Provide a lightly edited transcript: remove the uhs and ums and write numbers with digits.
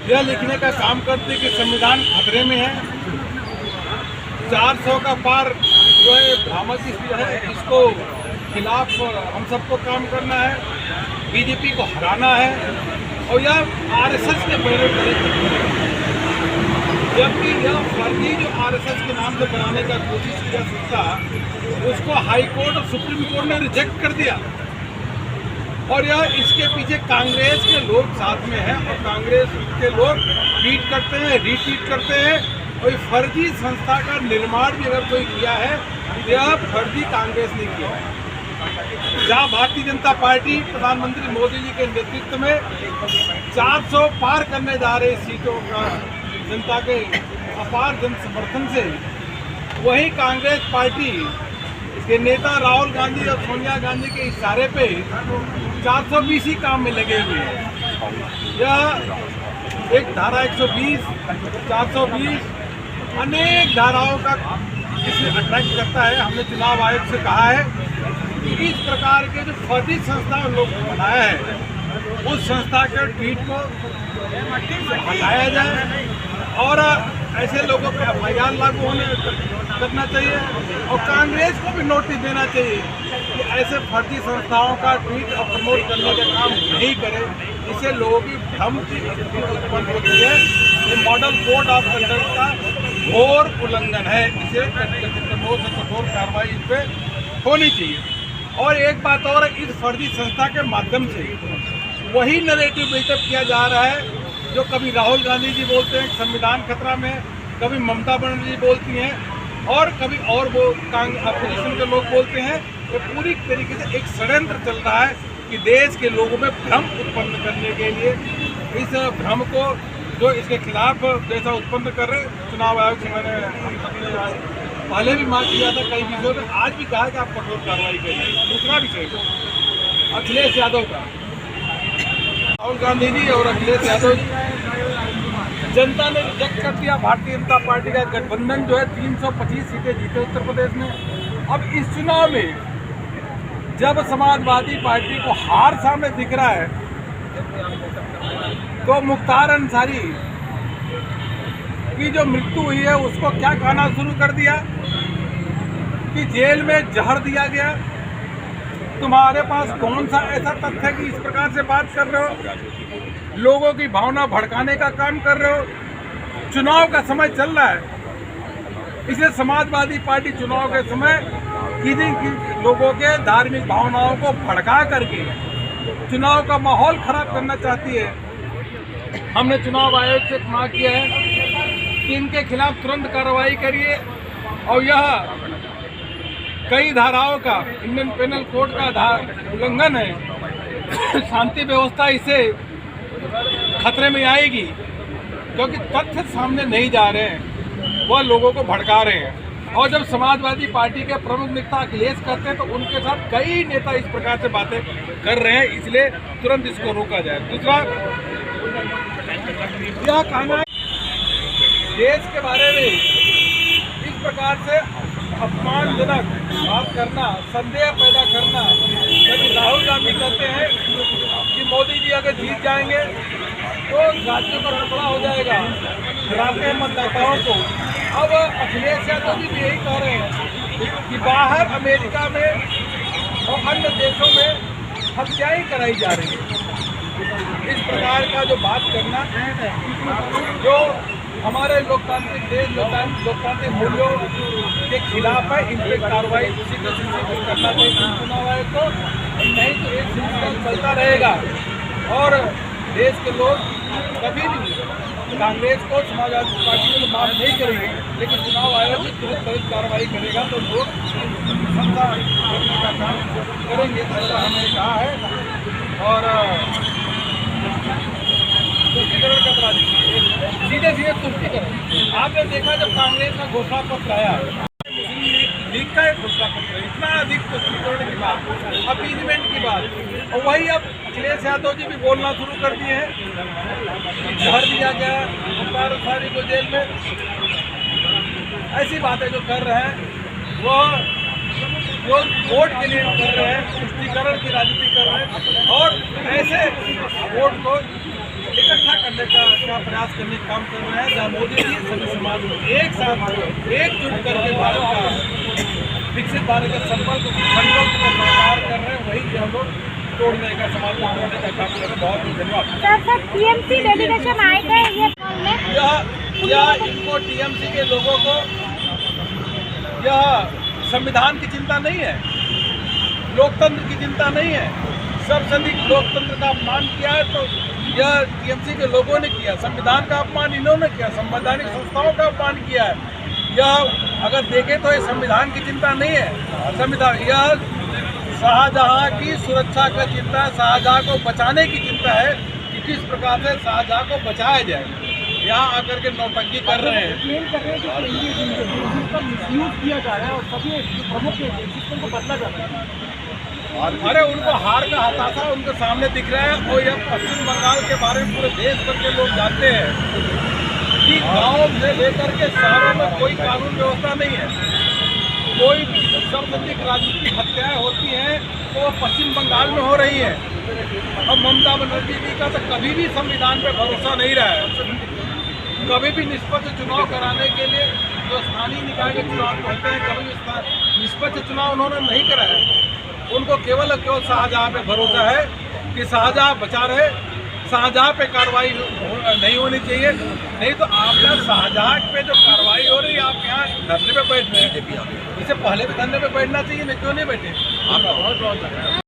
यह लिखने का काम करते कि संविधान खतरे में है। 400 का पार जो है भ्रामक है, इसको खिलाफ हम सबको काम करना है, बीजेपी को हराना है और यह आरएसएस के बैनर तले करेगा। जबकि यह फर्जी जो आरएसएस के नाम से बनाने का कोशिश किया सकता, उसको हाई कोर्ट और सुप्रीम कोर्ट ने रिजेक्ट कर दिया। और यह इसके पीछे कांग्रेस के लोग साथ में हैं और कांग्रेस के लोग ट्वीट करते हैं, रीट्वीट करते हैं। और फर्जी संस्था का निर्माण भी अगर कोई किया है, यह फर्जी कांग्रेस ने किया है। जहाँ भारतीय जनता पार्टी प्रधानमंत्री मोदी जी के नेतृत्व में 400 पार करने जा रही सीटों का जनता के अपार जन समर्थन से, वही कांग्रेस पार्टी के नेता राहुल गांधी और सोनिया गांधी के इशारे पे 420 ही काम में लगे हुए हैं। यह एक धारा 120, 420 अनेक धाराओं का इसे अट्रैक्ट करता है। हमने चुनाव आयोग से कहा है कि इस प्रकार के जो फर्जी संस्था लोग बनाया है, उस संस्था के ट्वीट को हटाया जाए और ऐसे लोगों पर एफआईआर लागू होने करना चाहिए। और कांग्रेस को भी नोटिस देना चाहिए कि ऐसे फर्जी संस्थाओं का ट्वीट और प्रमोट करने का काम नहीं करे। इससे लोगों की भ्रम की स्थिति उत्पन्न होती है। ये मॉडल कोड ऑफ कंडक्ट का घोर उल्लंघन है। इसे कठोर से कठोर कार्रवाई इस पर होनी चाहिए। और एक बात और, इस फर्जी संस्था के माध्यम से वही नैरेटिव बिल्डअप किया जा रहा है जो कभी राहुल गांधी जी बोलते हैं संविधान खतरा में, कभी ममता बनर्जी जी बोलती हैं और कभी और वो अपोजिशन के लोग बोलते हैं। तो पूरी तरीके से एक षड्यंत्र चल रहा है कि देश के लोगों में भ्रम उत्पन्न करने के लिए, इस भ्रम को जो इसके खिलाफ जैसा उत्पन्न कर रहे। चुनाव आयोग से मैंने पहले भी मांग किया था कई विषयों में, आज भी कहा कि आप कठोर कार्रवाई करिए। दूसरा विषय अखिलेश यादव का, राहुल गांधी जी और अखिलेश यादव जी, जनता ने रिजेक्ट कर दिया। भारतीय जनता पार्टी का गठबंधन जो है 325 सीटें जीते उत्तर प्रदेश में। अब इस चुनाव में जब समाजवादी पार्टी को हार सामने दिख रहा है, तो मुख्तार अंसारी की जो मृत्यु हुई है उसको क्या कहना शुरू कर दिया कि जेल में जहर दिया गया। तुम्हारे पास कौन सा ऐसा तथ्य है कि इस प्रकार से बात कर रहे हो, लोगों की भावना भड़काने का काम कर रहे हो। चुनाव का समय चल रहा है, इसलिए समाजवादी पार्टी चुनाव के समय किसी लोगों के धार्मिक भावनाओं को भड़का करके चुनाव का माहौल खराब करना चाहती है। हमने चुनाव आयोग से मांग किया है कि इनके खिलाफ तुरंत कार्रवाई करिए। और यह कई धाराओं का, इंडियन पेनल कोड का उल्लंघन है। शांति व्यवस्था इसे खतरे में आएगी क्योंकि तथ्य सामने नहीं जा रहे हैं, वह लोगों को भड़का रहे हैं। और जब समाजवादी पार्टी के प्रमुख नेता अखिलेश करते हैं तो उनके साथ कई नेता इस प्रकार से बातें कर रहे हैं, इसलिए तुरंत इसको रोका जाए। दूसरा यह कहना है देश के बारे में इस प्रकार से अपमानजनक बात करना, संदेह पैदा करना। यदि राहुल गांधी कहते हैं कि मोदी जी अगर जीत जाएंगे तो राज्यों का टुकड़ा हो जाएगा, डराते हैं मतदाताओं को। अब अखिलेश यादव जी भी यही कह रहे हैं कि बाहर अमेरिका में और अन्य देशों में हत्याएं कराई जा रही है। इस प्रकार का जो बात करना, जो हमारे लोकतांत्रिक देश, लोकतांत्रिक मूल्यों के खिलाफ है, इन पर कार्रवाई उसी को करना चाहिए चुनाव आयोग को। नहीं तो एक सिलसिला चलता रहेगा और देश के लोग कभी भी कांग्रेस को, समाजवादी पार्टी को माफ नहीं करेंगे, लेकिन चुनाव आयोग भी तुरंत कार्रवाई करेगा तो लोग सत्ता करने का काम करेंगे, ऐसा हमने कहा है। और तुष्टिकरण का राजनीति, सीधे सीधे तुष्टिकरण। आपने देखा जब कांग्रेस का घोषणा पत्र आया, मुस्लिम लीग का एक घोषणा पत्र, इतना अधिक तुष्टिकरण की बात, अपीजमेंट की बात। और वही अब अखिलेश यादव जी भी बोलना शुरू कर दिए हैं, जहर दिया गया मुख्तार अंसारी को जेल में। ऐसी बातें जो कर रहे हैं वो वोट के लिए कर रहे हैं, तुष्टिकरण की राजनीति कर रहे हैं और ऐसे वोट को इकट्ठा करने का प्रयास करने का काम कर रहे हैं, जहाँ मोदी जी सभी समाज को एक साथ एकजुट करके भारत का विकसित भारत का संकल्प को साकार कर रहे हैं, वही हम लोग तोड़ने का, समाज को तोड़ने का काम कर रहे हैं। बहुत बहुत धन्यवाद। सर टीएमसी डेलीगेशन आए थे ये कॉल में, यह इनको टीएमसी के लोगों को यह संविधान की चिंता नहीं है, लोकतंत्र की चिंता नहीं है। सर्वसंधिक लोकतंत्र का अपमान किया है तो यह टीएमसी के लोगों ने किया, संविधान का अपमान इन्होंने किया, संवैधानिक संस्थाओं का अपमान किया है। यह अगर देखें तो ये संविधान की चिंता नहीं है, संविधान यह शाहजहां की सुरक्षा का चिंता है, शाहजहां को बचाने की चिंता है कि किस प्रकार से शाहजहां को बचाया जाए। यहाँ आकर के नौटंकी कर रहे हैं, किया जा रहा है और सभी प्रमुख सिस्टम को बदला जा रहा है। अरे उनको हार का हताशा उनके सामने दिख रहा है। और यह पश्चिम बंगाल के बारे में पूरे देश भर के लोग जानते हैं कि गांव से लेकर के शहरों में कोई कानून व्यवस्था नहीं है, कोई सर्वसंधिक राजनीतिक हत्याएं होती हैं तो वो पश्चिम बंगाल में हो रही हैं। अब ममता बनर्जी जी का तो कभी भी संविधान पे भरोसा नहीं रहा है, कभी भी निष्पक्ष चुनाव कराने के लिए जो स्थानीय निकाय के चुनाव होते हैं, कभी भी निष्पक्ष चुनाव उन्होंने नहीं कराया। उनको केवल और केवल शाहजहां पे भरोसा है कि शाहजहां बचा रहे, शाहजहां पे कार्रवाई नहीं होनी चाहिए। नहीं तो आप यहाँ शाहजहां पे जो कार्रवाई हो रही है, आप यहाँ धरने पे बैठ रहे हैं। इससे पहले भी धरने पे बैठना चाहिए, नहीं क्यों नहीं बैठे आप? बहुत बहुत